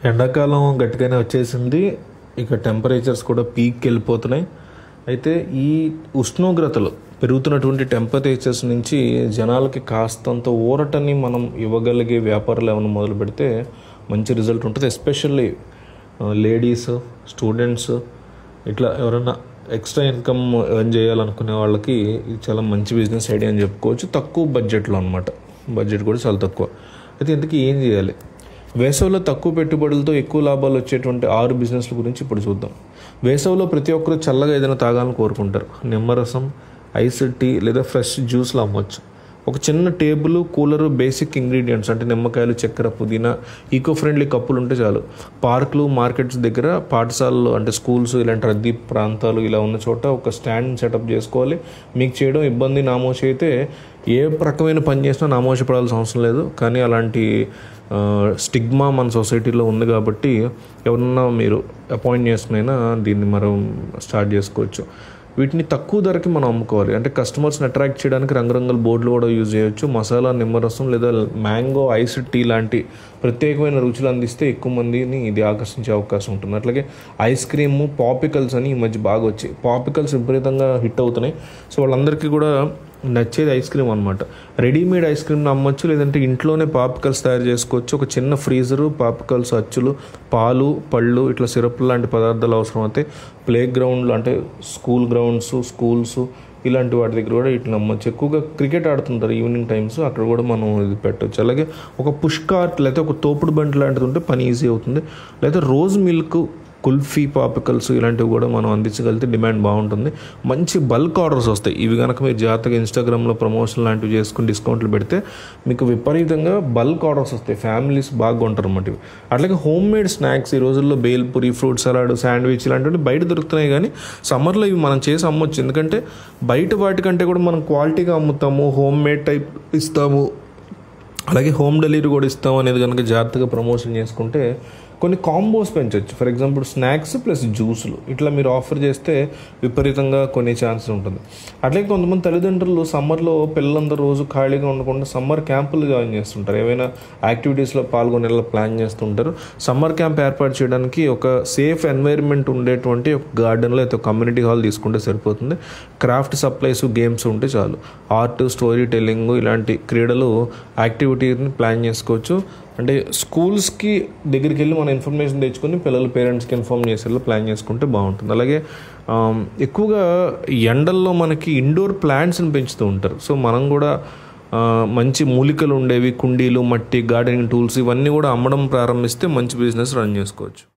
ఎండాకాలం గట్టిగానే వచ్చేసింది. ఇక టెంపరేచర్స్ కూడా పీక్కి వెళ్ళిపోతున్నాయి. అయితే ఈ ఉష్ణోగ్రతలు పెరుగుతున్నటువంటి టెంపరేచర్స్ నుంచి జనాలకి కాస్తంత ఊరటని మనం ఇవ్వగలిగే వ్యాపారాలు ఏమైనా మొదలు పెడితే మంచి రిజల్ట్ ఉంటుంది. ఎస్పెషల్లీ లేడీస్, స్టూడెంట్స్, ఇట్లా ఎవరైనా ఎక్స్ట్రా ఇన్కమ్ ఎర్న్ చేయాలనుకునే వాళ్ళకి ఇది చాలా మంచి బిజినెస్ ఐడియా అని చెప్పుకోవచ్చు. తక్కువ బడ్జెట్లో అనమాట. బడ్జెట్ కూడా చాలా తక్కువ. అయితే ఇంతకీ ఏం చేయాలి? వేసవిలో తక్కువ పెట్టుబడులతో ఎక్కువ లాభాలు వచ్చేటువంటి 6 బిజినెస్ల గురించి ఇప్పుడు చూద్దాం. వేసవిలో ప్రతి ఒక్కరు చల్లగా ఏదైనా తాగాలని కోరుకుంటారు. నిమ్మరసం, ఐస్ టీ లేదా ఫ్రెష్ జ్యూస్లు అమ్మవచ్చు. ఒక చిన్న టేబుల్, కూలరు, బేసిక్ ఇంగ్రీడియంట్స్ అంటే నిమ్మకాయలు, చక్కెర, పుదీనా, ఈకో ఫ్రెండ్లీ కప్పులు ఉంటే చాలు. పార్కులు, మార్కెట్స్ దగ్గర, పాఠశాలలు అంటే స్కూల్స్, ఇలాంటి రద్దీ ప్రాంతాలు ఇలా ఉన్న చోట ఒక స్టాండ్ సెటప్ చేసుకోవాలి. మీకు చేయడం ఇబ్బంది, నామోషి అయితే ఏ రకమైన పని చేసినా నామోషి పడాల్సిన అవసరం లేదు. కానీ అలాంటి స్టిగ్మా మన సొసైటీలో ఉంది కాబట్టి ఎవరన్నా మీరు అపాయింట్ చేసుకునైనా దీన్ని మనం స్టార్ట్ చేసుకోవచ్చు. వీటిని తక్కువ ధరకి మనం అమ్ముకోవాలి. అంటే కస్టమర్స్ని అట్రాక్ట్ చేయడానికి రంగురంగుల బోర్డులు కూడా యూజ్ చేయొచ్చు. మసాలా, నిమ్మరసం లేదా మ్యాంగో ఐస్ టీ లాంటి ప్రత్యేకమైన రుచులు అందిస్తే ఎక్కువ మందిని ఇది ఆకర్షించే అవకాశం ఉంటుంది. అట్లాగే ఐస్ క్రీము, పాపికల్స్ అని ఈ మధ్య బాగా వచ్చాయి. పాపికల్స్ విపరీతంగా హిట్ అవుతున్నాయి. సో వాళ్ళందరికీ కూడా నచ్చేది ఐస్ క్రీమ్ అనమాట. రెడీమేడ్ ఐస్ క్రీమ్ని అమ్మొచ్చు, లేదంటే ఇంట్లోనే పాపికల్స్ తయారు చేసుకోవచ్చు. ఒక చిన్న ఫ్రీజరు, పాపికల్స్ అచ్చులు, పాలు, పళ్ళు, ఇట్లా సిరప్ లాంటి పదార్థాలు అవసరం అయితే ప్లే గ్రౌండ్లు అంటే స్కూల్ గ్రౌండ్స్, స్కూల్స్ ఇలాంటి వాటి దగ్గర కూడా వీటిని అమ్మొచ్చు. ఎక్కువగా క్రికెట్ ఆడుతుంటారు ఈవినింగ్ టైమ్స్, అక్కడ కూడా మనం ఇది పెట్టవచ్చు. అలాగే ఒక పుష్ కార్ట్ లేకపోతే ఒక తోపుడు బండి లాంటిది ఉంటే పని ఈజీ అవుతుంది. లేదా రోజ్ మిల్క్, కుల్ఫీ, పాపికల్స్ ఇలాంటివి కూడా మనం అందించగలిగితే డిమాండ్ బాగుంటుంది. మంచి బల్క్ ఆర్డర్స్ వస్తాయి. ఇవి కనుక మీరు జాగ్రత్తగా ఇన్స్టాగ్రామ్లో ప్రమోషన్ లాంటివి చేసుకుని డిస్కౌంట్లు పెడితే మీకు విపరీతంగా బల్క్ ఆర్డర్స్ వస్తాయి. ఫ్యామిలీస్ బాగా కొంటారు అన్నమాట ఇవి. అట్లాగే హోమ్ మేడ్ స్నాక్స్ ఈ రోజుల్లో బేల్పూరి, ఫ్రూట్ సలాడ్, శాండ్విచ్ ఇలాంటివి బయట దొరుకుతున్నాయి. కానీ సమ్మర్లో ఇవి మనం చేసి అమ్మొచ్చు. ఎందుకంటే బయట వాటికంటే కూడా మనం క్వాలిటీగా అమ్ముతాము, హోమ్ మేడ్ టైప్ ఇస్తాము, అలాగే హోమ్ డెలివరీ కూడా ఇస్తాము అనేది కనుక జాగ్రత్తగా ప్రమోషన్ చేసుకుంటే కొన్ని కాంబోస్ పెంచవచ్చు. ఫర్ ఎగ్జాంపుల్ స్నాక్స్ ప్లస్ జ్యూసులు ఇట్లా మీరు ఆఫర్ చేస్తే విపరీతంగా కొనే ఛాన్సెస్ ఉంటుంది. అట్లాగే కొంతమంది తల్లిదండ్రులు సమ్మర్లో పిల్లలందరూ రోజు ఖాళీగా ఉండకుండా సమ్మర్ క్యాంపులు జాయిన్ చేస్తుంటారు. ఏవైనా యాక్టివిటీస్లో పాల్గొనేలా ప్లాన్ చేస్తుంటారు. సమ్మర్ క్యాంప్ ఏర్పాటు చేయడానికి ఒక సేఫ్ ఎన్వైర్న్మెంట్ ఉండేటువంటి ఒక గార్డెన్లో అయితే కమ్యూనిటీ హాల్ తీసుకుంటే సరిపోతుంది. క్రాఫ్ట్ సప్లైస్, గేమ్స్ ఉంటే చాలు. ఆర్ట్, స్టోరీ టెల్లింగ్ ఇలాంటి క్రీడలు యాక్టివిటీని ప్లాన్ చేసుకోవచ్చు. అంటే స్కూల్స్కి దగ్గరికి వెళ్ళి మన ఇన్ఫర్మేషన్ తెచ్చుకొని పిల్లల పేరెంట్స్కి ఇన్ఫార్మ్ చేసేలా ప్లాన్ చేసుకుంటే బాగుంటుంది. అలాగే ఎక్కువగా ఎండల్లో మనకి ఇండోర్ ప్లాంట్స్ని పెంచుతూ ఉంటారు. సో మనం కూడా మంచి మూలికలు ఉండేవి, కుండీలు, మట్టి, గార్డెనింగ్ టూల్స్ ఇవన్నీ కూడా అమ్మడం ప్రారంభిస్తే మంచి బిజినెస్ రన్ చేసుకోవచ్చు.